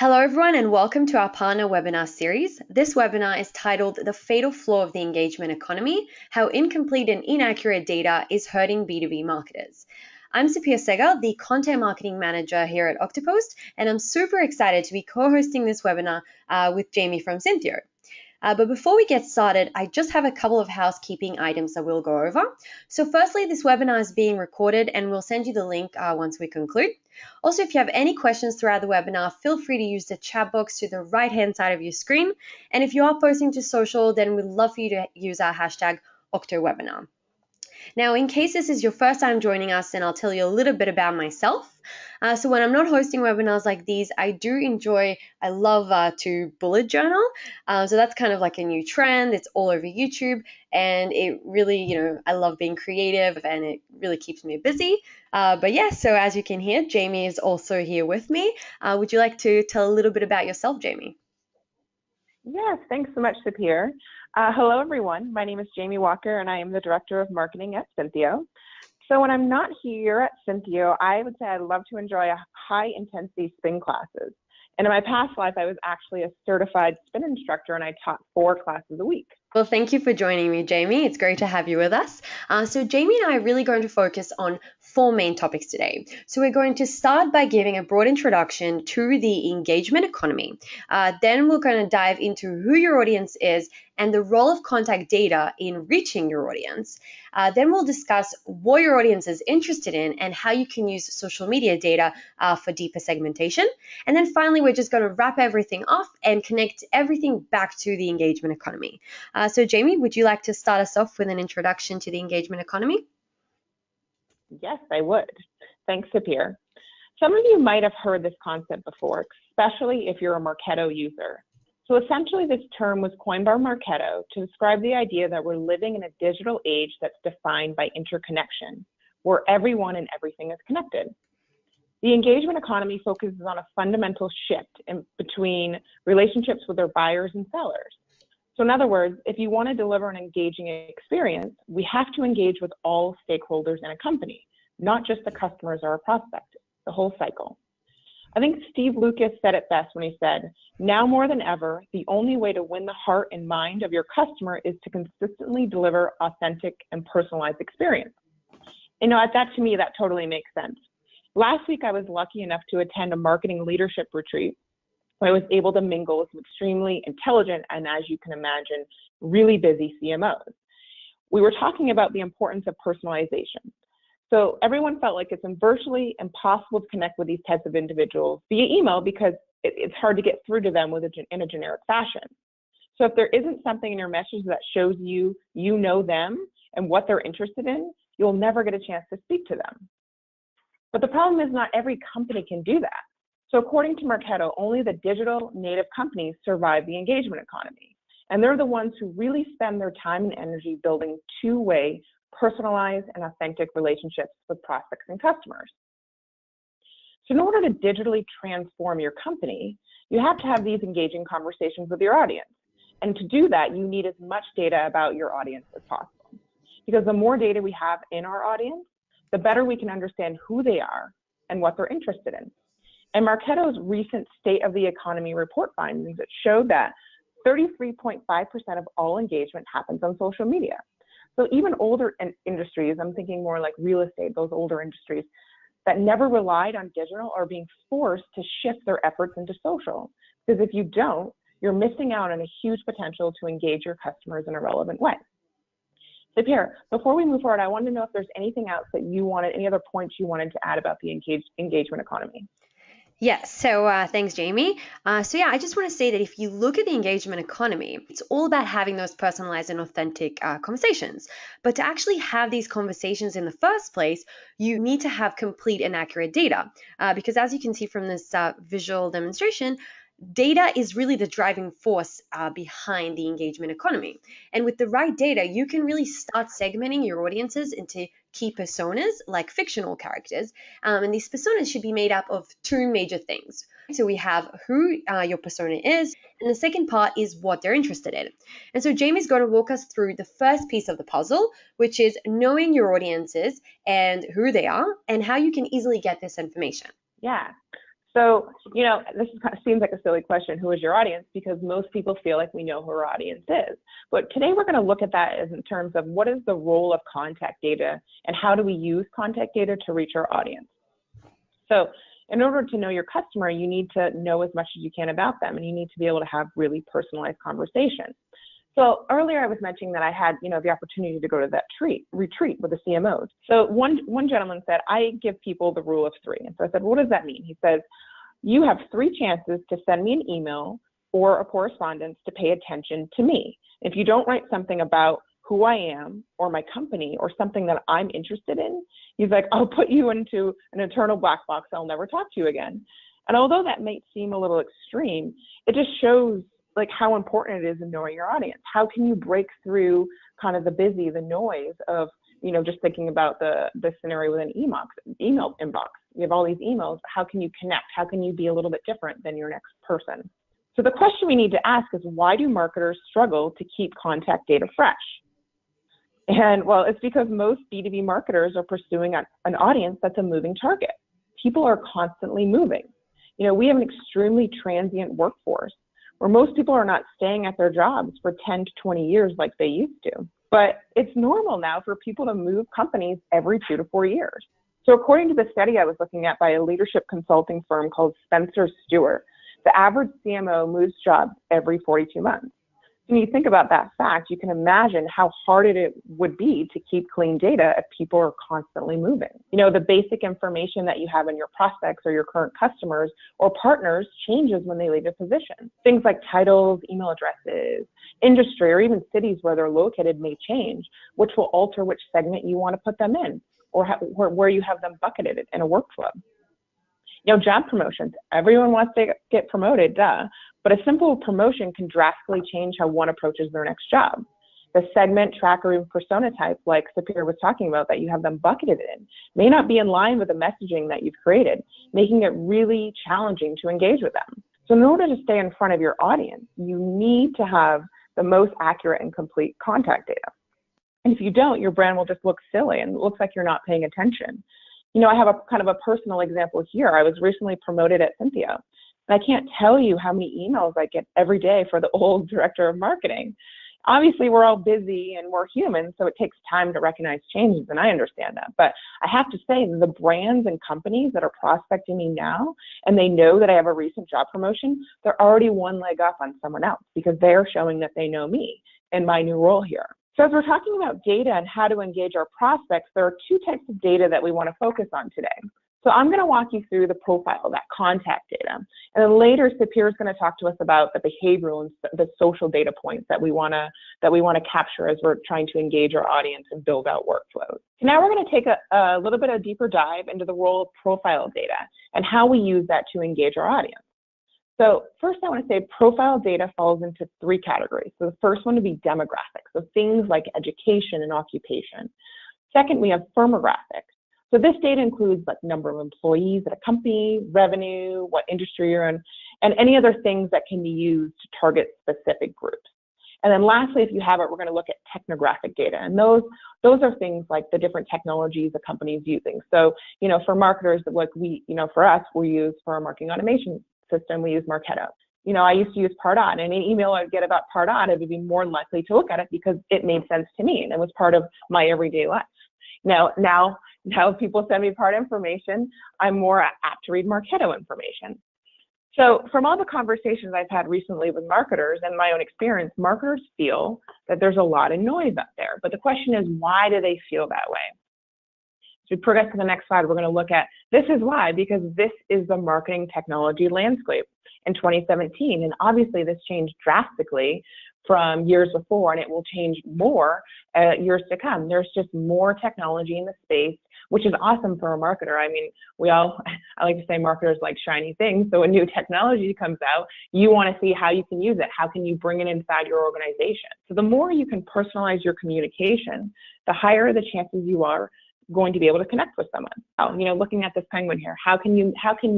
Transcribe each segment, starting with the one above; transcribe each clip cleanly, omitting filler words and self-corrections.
Hello everyone and welcome to our partner webinar series. This webinar is titled The Fatal Flaw of the Engagement Economy, How Incomplete and Inaccurate Data is Hurting B2B Marketers. I'm Synthio, the Content Marketing Manager here at Oktopost, and I'm super excited to be co-hosting this webinar with Jamie from Synthio. But before we get started, I just have a couple of housekeeping items that we'll go over. So firstly, this webinar is being recorded and we'll send you the link once we conclude. Also, if you have any questions throughout the webinar, feel free to use the chat box to the right-hand side of your screen. And if you are posting to social, then we'd love for you to use our hashtag #OctoWebinar. Now, in case this is your first time joining us, then I'll tell you a little bit about myself. So when I'm not hosting webinars like these, I love to bullet journal. So that's kind of like a new trend. It's all over YouTube, and it really, I love being creative, and it really keeps me busy. But yeah, so as you can hear, Jamie is also here with me. Would you like to tell a little bit about yourself, Jamie? Yes, thanks so much, Sapir. Hello, everyone. My name is Jamie Walker, and I am the Director of Marketing at Synthio. So when I'm not here at Synthio, I would say I love to enjoy high-intensity spin classes. And in my past life, I was actually a certified spin instructor, and I taught 4 classes a week. Well, thank you for joining me, Jamie. It's great to have you with us. So Jamie and I are really going to focus on 4 main topics today. So we're going to start by giving a broad introduction to the engagement economy. Then we're going to dive into who your audience is and the role of contact data in reaching your audience. Then we'll discuss what your audience is interested in and how you can use social media data for deeper segmentation. And then finally, we're just going to wrap everything off and connect everything back to the engagement economy. So Jamie, would you like to start us off with an introduction to the engagement economy? Yes, I would. Thanks, Sapir. Some of you might have heard this concept before, especially if you're a Marketo user. So essentially, this term was coined by Marketo to describe the idea that we're living in a digital age that's defined by interconnection, where everyone and everything is connected. The engagement economy focuses on a fundamental shift between relationships with their buyers and sellers. So in other words, if you want to deliver an engaging experience, we have to engage with all stakeholders in a company, not just the customers or a prospect, the whole cycle. I think Steve Lucas said it best when he said, now more than ever, the only way to win the heart and mind of your customer is to consistently deliver authentic and personalized experience. That to me, that totally makes sense. Last week, I was lucky enough to attend a marketing leadership retreat where I was able to mingle with some extremely intelligent and, as you can imagine, really busy CMOs. We were talking about the importance of personalization. So everyone felt like it's virtually impossible to connect with these types of individuals via email because it's hard to get through to them in a generic fashion. So if there isn't something in your message that shows you know them and what they're interested in, you'll never get a chance to speak to them. But the problem is not every company can do that. So according to Marketo, only the digital native companies survive the engagement economy. And they're the ones who really spend their time and energy building two-way, personalized and authentic relationships with prospects and customers. So in order to digitally transform your company, you have to have these engaging conversations with your audience. And to do that, you need as much data about your audience as possible. Because the more data we have in our audience, the better we can understand who they are and what they're interested in. And Marketo's recent State of the Economy report findings that showed that 33.5% of all engagement happens on social media. So even older industries, I'm thinking more like real estate, those older industries that never relied on digital are being forced to shift their efforts into social. Because if you don't, you're missing out on a huge potential to engage your customers in a relevant way. So Pierre, before we move forward, I wanted to know if there's anything else that you wanted, any other points you wanted to add about the engagement economy. Yes, so thanks, Jamie. I just want to say that if you look at the engagement economy, it's all about having those personalized and authentic conversations. But to actually have these conversations in the first place, you need to have complete and accurate data. Because as you can see from this visual demonstration, data is really the driving force behind the engagement economy. And with the right data, you can really start segmenting your audiences into key personas like fictional characters. And these personas should be made up of 2 major things. So we have who your persona is, and the second part is what they're interested in. And so Jamie's going to walk us through the first piece of the puzzle, which is knowing your audiences and who they are and how you can easily get this information. Yeah. So, this seems like a silly question, who is your audience? Because most people feel like we know who our audience is. But today we're going to look at that as in terms of what is the role of contact data and how do we use contact data to reach our audience. So in order to know your customer, you need to know as much as you can about them, and you need to be able to have really personalized conversations. So earlier I was mentioning that I had, the opportunity to go to that retreat with the CMOs. So one gentleman said, I give people the rule of 3. And so I said, what does that mean? He says, you have 3 chances to send me an email or a correspondence to pay attention to me. If you don't write something about who I am or my company or something that I'm interested in, he's like, I'll put you into an eternal black box. I'll never talk to you again. And although that may seem a little extreme, it just shows like how important it is in knowing your audience. How can you break through kind of the noise of, just thinking about the scenario with an email inbox. You have all these emails. How can you connect? How can you be a little bit different than your next person? So the question we need to ask is, why do marketers struggle to keep contact data fresh? And well, it's because most B2B marketers are pursuing an audience that's a moving target. People are constantly moving. We have an extremely transient workforce where most people are not staying at their jobs for 10 to 20 years like they used to. But it's normal now for people to move companies every 2 to 4 years. So according to the study I was looking at by a leadership consulting firm called Spencer Stewart, the average CMO moves jobs every 42 months. When you think about that fact, you can imagine how hard it would be to keep clean data if people are constantly moving. The basic information that you have in your prospects or your current customers or partners changes when they leave a position. Things like titles, email addresses, industry, or even cities where they're located may change, which will alter which segment you want to put them in or where you have them bucketed in a workflow. Job promotions. Everyone wants to get promoted, duh. But a simple promotion can drastically change how one approaches their next job. The segment, track, or even persona type, like Sapir was talking about, that you have them bucketed in, may not be in line with the messaging that you've created, making it really challenging to engage with them. So in order to stay in front of your audience, you need to have the most accurate and complete contact data. And if you don't, your brand will just look silly and it looks like you're not paying attention. I have a kind of a personal example here. I was recently promoted at Synthio, and I can't tell you how many emails I get every day for the old director of marketing. Obviously, we're all busy and we're human, so it takes time to recognize changes, and I understand that. But I have to say, the brands and companies that are prospecting me now, and they know that I have a recent job promotion, they're already one leg up on someone else because they're showing that they know me and my new role here. So as we're talking about data and how to engage our prospects, there are 2 types of data that we want to focus on today. So I'm going to walk you through the profile, that contact data. And then later, Sapir is going to talk to us about the behavioral and the social data points that we want to capture as we're trying to engage our audience and build out workflows. So now we're going to take a little bit of a deeper dive into the role of profile data and how we use that to engage our audience. So first I want to say profile data falls into 3 categories. So the first one would be demographics, so things like education and occupation. Second, we have firmographics. So this data includes like number of employees at a company, revenue, what industry you're in, and any other things that can be used to target specific groups. And then lastly, if you have it, we're going to look at technographic data. And those are things like the different technologies the company's using. So, for marketers, like for us, we use for our marketing automation system, we use Marketo. I used to use Pardot, and any email I'd get about Pardot, I would be more likely to look at it because it made sense to me and it was part of my everyday life. Now if people send me Pardot information, I'm more apt to read Marketo information. So from all the conversations I've had recently with marketers and my own experience, marketers feel that there's a lot of noise out there. But the question is, why do they feel that way? So we progress to the next slide, we're going to look at this is why, because this is the marketing technology landscape in 2017. And obviously this changed drastically from years before, and it will change more years to come. There's just more technology in the space, which is awesome for a marketer. I mean, I like to say marketers like shiny things. So when new technology comes out, you want to see how you can use it. How can you bring it inside your organization? So the more you can personalize your communication, the higher the chances you are going to be able to connect with someone. Looking at this penguin here, how can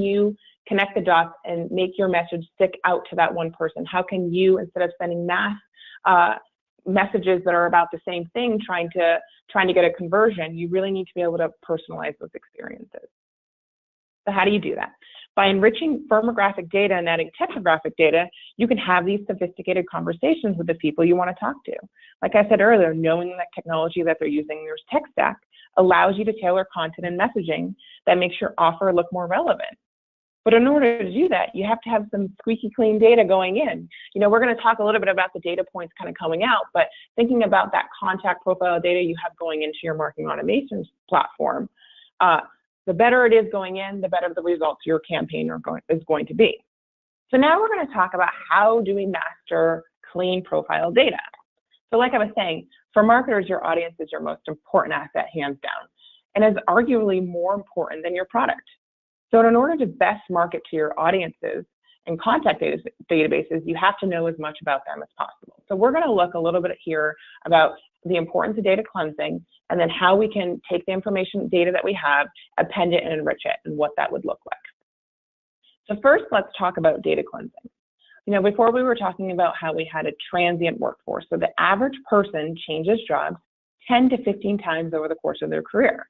you connect the dots and make your message stick out to that one person? How can you, instead of sending mass messages that are about the same thing, trying to get a conversion, you really need to be able to personalize those experiences. So how do you do that? By enriching firmographic data and adding technographic data, you can have these sophisticated conversations with the people you want to talk to. Like I said earlier, knowing that technology that they're using in their tech stack allows you to tailor content and messaging that makes your offer look more relevant. But in order to do that, you have to have some squeaky clean data going in. We're going to talk a little bit about the data points kind of coming out, but thinking about that contact profile data you have going into your marketing automation platform, the better it is going in, the better the results your campaign is going to be. So now we're going to talk about how do we master clean profile data. So like I was saying, for marketers, your audience is your most important asset, hands down, and is arguably more important than your product. So in order to best market to your audiences and contact databases, you have to know as much about them as possible. So we're going to look a little bit here about the importance of data cleansing, and then how we can take the information data that we have, append it, and enrich it, and what that would look like. So first, let's talk about data cleansing. Before we were talking about how we had a transient workforce. So the average person changes jobs 10 to 15 times over the course of their career.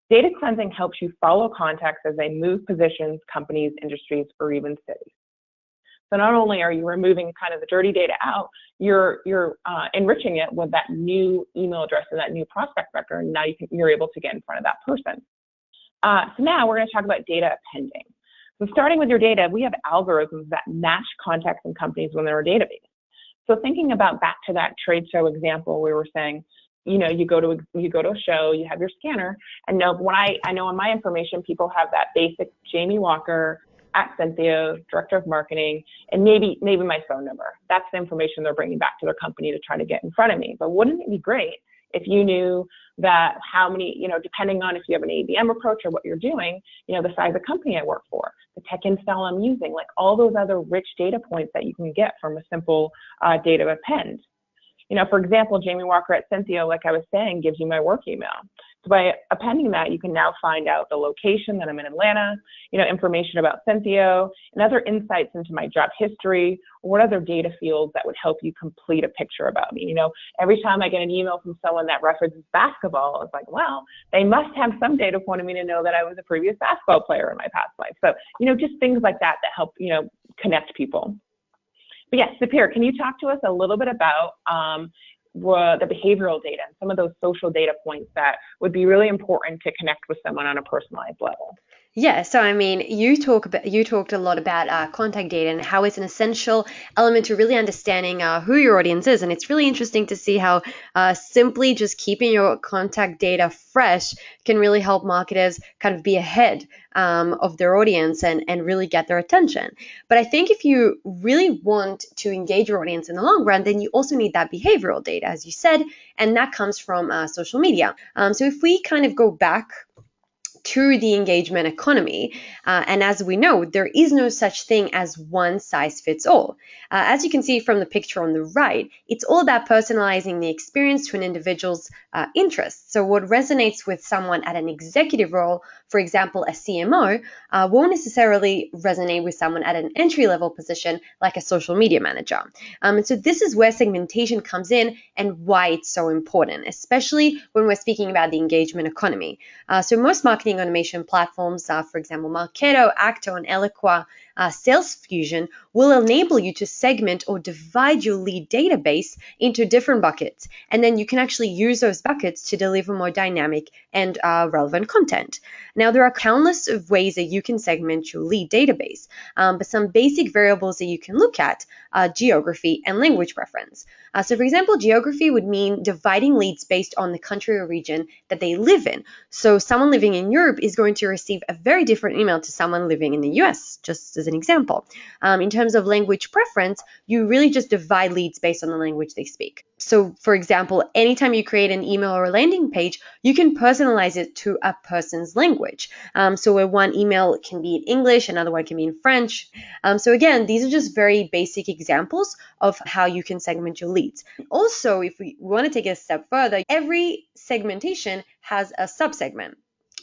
Data cleansing helps you follow contacts as they move positions, companies, industries, or even cities. So not only are you removing kind of the dirty data out, you're enriching it with that new email address and that new prospect record, and now you're able to get in front of that person. So now we're going to talk about data appending. So starting with your data, we have algorithms that match contacts and companies within our database. So thinking about back to that trade show example, we were saying, you go to a show, you have your scanner, and I know in my information, people have that basic Jamie Walker at Synthio, director of marketing, and maybe my phone number. That's the information they're bringing back to their company to try to get in front of me. But wouldn't it be great if you knew that how many, depending on if you have an ABM approach or what you're doing, the size of company I work for, the tech install I'm using, like all those other rich data points that you can get from a simple data append. For example, Jamie Walker at Synthio, like I was saying, gives you my work email. So by appending that, you can now find out the location that I'm in Atlanta, information about Synthio, and other insights into my job history, or what other data fields that would help you complete a picture about me. Every time I get an email from someone that references basketball, it's like, well, they must have some data point of me to know that I was a previous basketball player in my past life. So, just things like that help, connect people. But yes, Sapir, can you talk to us a little bit about the behavioral data and some of those social data points that would be really important to connect with someone on a personalized level? Yeah, so you talked a lot about contact data and how it's an essential element to really understanding who your audience is, and it's really interesting to see how simply just keeping your contact data fresh can really help marketers kind of be ahead of their audience and really get their attention. But I think if you really want to engage your audience in the long run, then you also need that behavioral data, as you said, and that comes from social media. So if we kind of go back to the engagement economy. And as we know, there is no such thing as one size fits all. As you can see from the picture on the right, it's all about personalizing the experience to an individual's interests. So what resonates with someone at an executive role, for example, a CMO, won't necessarily resonate with someone at an entry-level position like a social media manager. And so this is where segmentation comes in and why it's so important, especially when we're speaking about the engagement economy. So most marketing automation platforms, for example, Marketo, Acto, and Eloqua, Sales Fusion, will enable you to segment or divide your lead database into different buckets. And then you can actually use those buckets to deliver more dynamic and relevant content. Now, there are countless of ways that you can segment your lead database, but some basic variables that you can look at are geography and language preference. So for example, geography would mean dividing leads based on the country or region that they live in. So someone living in Europe is going to receive a very different email to someone living in the US, just as an example. In terms of language preference, you really just divide leads based on the language they speak. So for example, anytime you create an email or a landing page, you can personalize it to a person's language. So where one email can be in English, another one can be in French. So again, these are just very basic examples of how you can segment your leads. Also, if we want to take it a step further, every segmentation has a subsegment.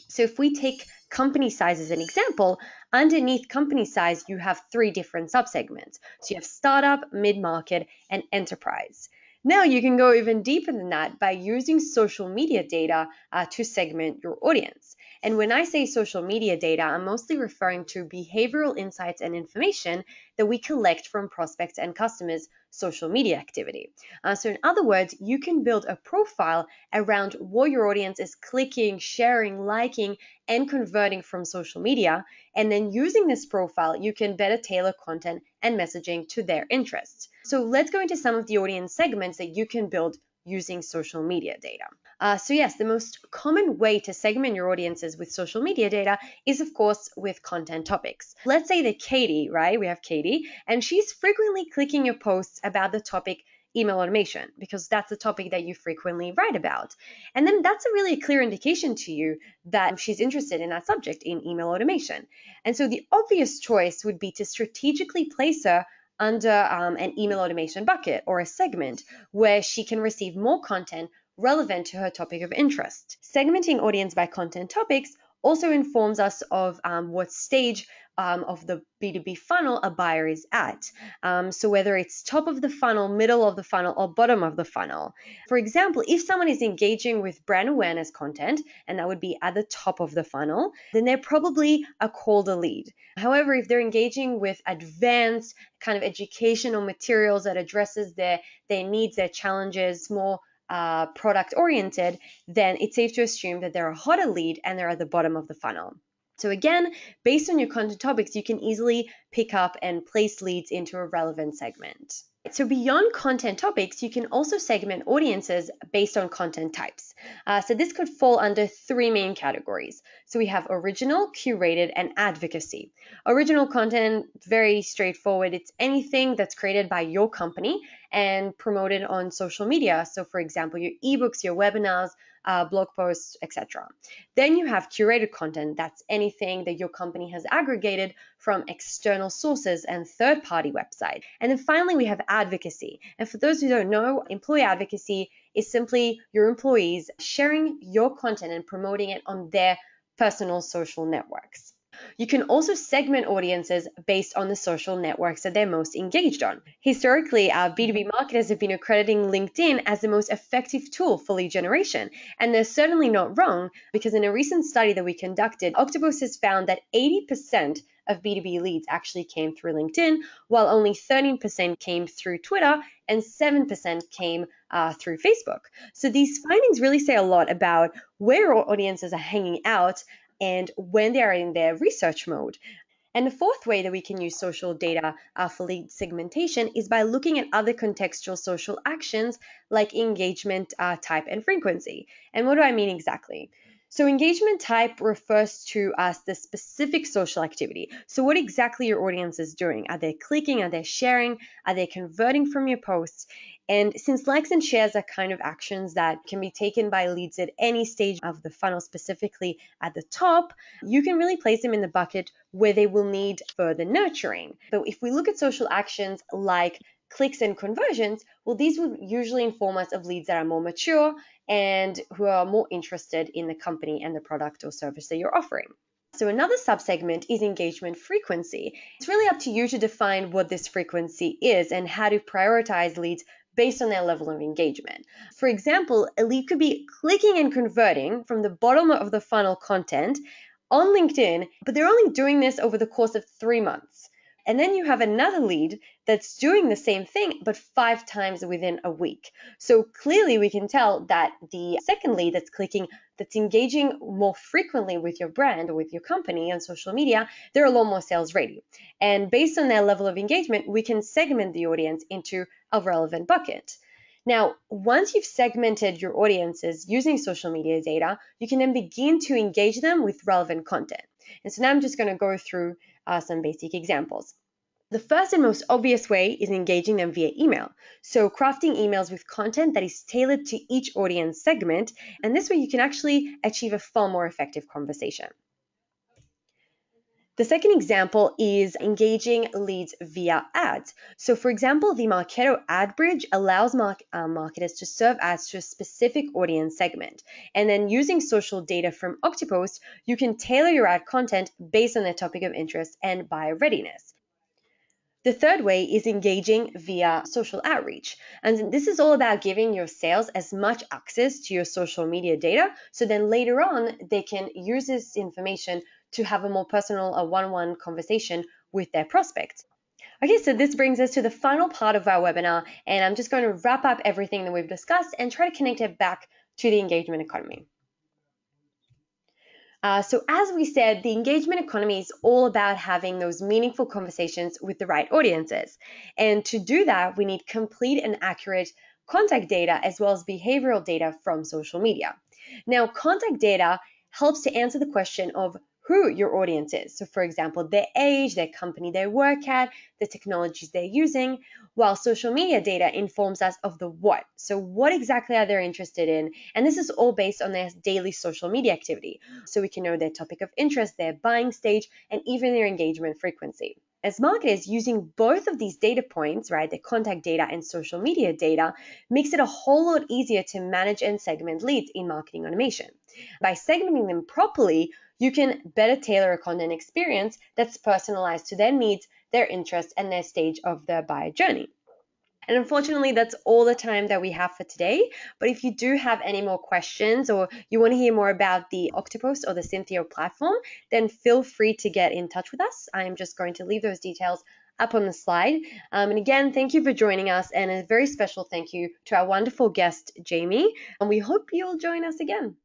So if we take company size as an example, underneath company size, you have 3 different subsegments. So you have startup, mid-market, and enterprise. Now you can go even deeper than that by using social media data to segment your audience. And when I say social media data, I'm mostly referring to behavioral insights and information that we collect from prospects and customers' social media activity. So in other words, you can build a profile around what your audience is clicking, sharing, liking, and converting from social media. And then using this profile, you can better tailor content and messaging to their interests. So let's go into some of the audience segments that you can build using social media data. So yes, the most common way to segment your audiences with social media data is, of course, with content topics. Let's say that Katie, right? We have Katie, and she's frequently clicking your posts about the topic email automation because that's the topic that you frequently write about. And then that's a really clear indication to you that she's interested in that subject, in email automation. And so the obvious choice would be to strategically place her under an email automation bucket or a segment where she can receive more content relevant to her topic of interest. Segmenting audience by content topics also informs us of what stage of the B2B funnel a buyer is at. So whether it's top of the funnel, middle of the funnel, or bottom of the funnel. For example, if someone is engaging with brand awareness content, and that would be at the top of the funnel, then they're probably a colder lead. However, if they're engaging with advanced kind of educational materials that addresses their needs, their challenges, more product oriented, then it's safe to assume that they're a hotter lead and they're at the bottom of the funnel. So again, based on your content topics, you can easily pick up and place leads into a relevant segment. So beyond content topics, you can also segment audiences based on content types. So this could fall under three main categories. So we have original, curated, and advocacy. Original content, very straightforward. It's anything that's created by your company and promoted on social media. So for example, your ebooks, your webinars, blog posts, etc. Then you have curated content. That's anything that your company has aggregated from external sources and third-party websites. And then finally, we have advocacy. And for those who don't know, employee advocacy is simply your employees sharing your content and promoting it on their personal social networks. You can also segment audiences based on the social networks that they're most engaged on. Historically, our B2B marketers have been accrediting LinkedIn as the most effective tool for lead generation. And they're certainly not wrong, because in a recent study that we conducted, Oktopost has found that 80% of B2B leads actually came through LinkedIn, while only 13% came through Twitter and 7% came through Facebook. So these findings really say a lot about where audiences are hanging out and when they are in their research mode. And the fourth way that we can use social data for lead segmentation is by looking at other contextual social actions like engagement type and frequency. And what do I mean exactly? So engagement type refers to the specific social activity. So what exactly your audience is doing? Are they clicking? Are they sharing? Are they converting from your posts? And since likes and shares are kind of actions that can be taken by leads at any stage of the funnel, specifically at the top, you can really place them in the bucket where they will need further nurturing. But if we look at social actions like clicks and conversions, well, these would usually inform us of leads that are more mature and who are more interested in the company and the product or service that you're offering. So another subsegment is engagement frequency. It's really up to you to define what this frequency is and how to prioritize leads based on their level of engagement. For example, a lead could be clicking and converting from the bottom of the funnel content on LinkedIn, but they're only doing this over the course of 3 months. And then you have another lead that's doing the same thing, but 5 times within a week. So clearly we can tell that the second lead that's clicking, that's engaging more frequently with your brand or with your company on social media, they're a lot more sales ready. And based on their level of engagement, we can segment the audience into a relevant bucket. Now, once you've segmented your audiences using social media data, you can then begin to engage them with relevant content. And so now I'm just going to go through some basic examples. The first and most obvious way is engaging them via email. So crafting emails with content that is tailored to each audience segment, and this way you can actually achieve a far more effective conversation. The second example is engaging leads via ads. So for example, the Marketo ad bridge allows marketers to serve ads to a specific audience segment. And then using social data from Oktopost, you can tailor your ad content based on their topic of interest and buyer readiness. The third way is engaging via social outreach. And this is all about giving your sales as much access to your social media data, so then later on they can use this information to have a more personal, a one-on-one conversation with their prospects. Okay, so this brings us to the final part of our webinar, and I'm just going to wrap up everything that we've discussed and try to connect it back to the engagement economy. So as we said, the engagement economy is all about having those meaningful conversations with the right audiences. And to do that, we need complete and accurate contact data as well as behavioral data from social media. Now, contact data helps to answer the question of who your audience is. So for example, their age, their company they work at, the technologies they're using, while social media data informs us of the what. So what exactly are they interested in? And this is all based on their daily social media activity. So we can know their topic of interest, their buying stage, and even their engagement frequency. As marketers, using both of these data points, right, the contact data and social media data, makes it a whole lot easier to manage and segment leads in marketing automation. By segmenting them properly, you can better tailor a content experience that's personalized to their needs, their interests, and their stage of their buyer journey. And unfortunately, that's all the time that we have for today. But if you do have any more questions or you want to hear more about the Oktopost or the Synthio platform, then feel free to get in touch with us. I am just going to leave those details up on the slide. And again, thank you for joining us, and a very special thank you to our wonderful guest, Jamie. And we hope you'll join us again.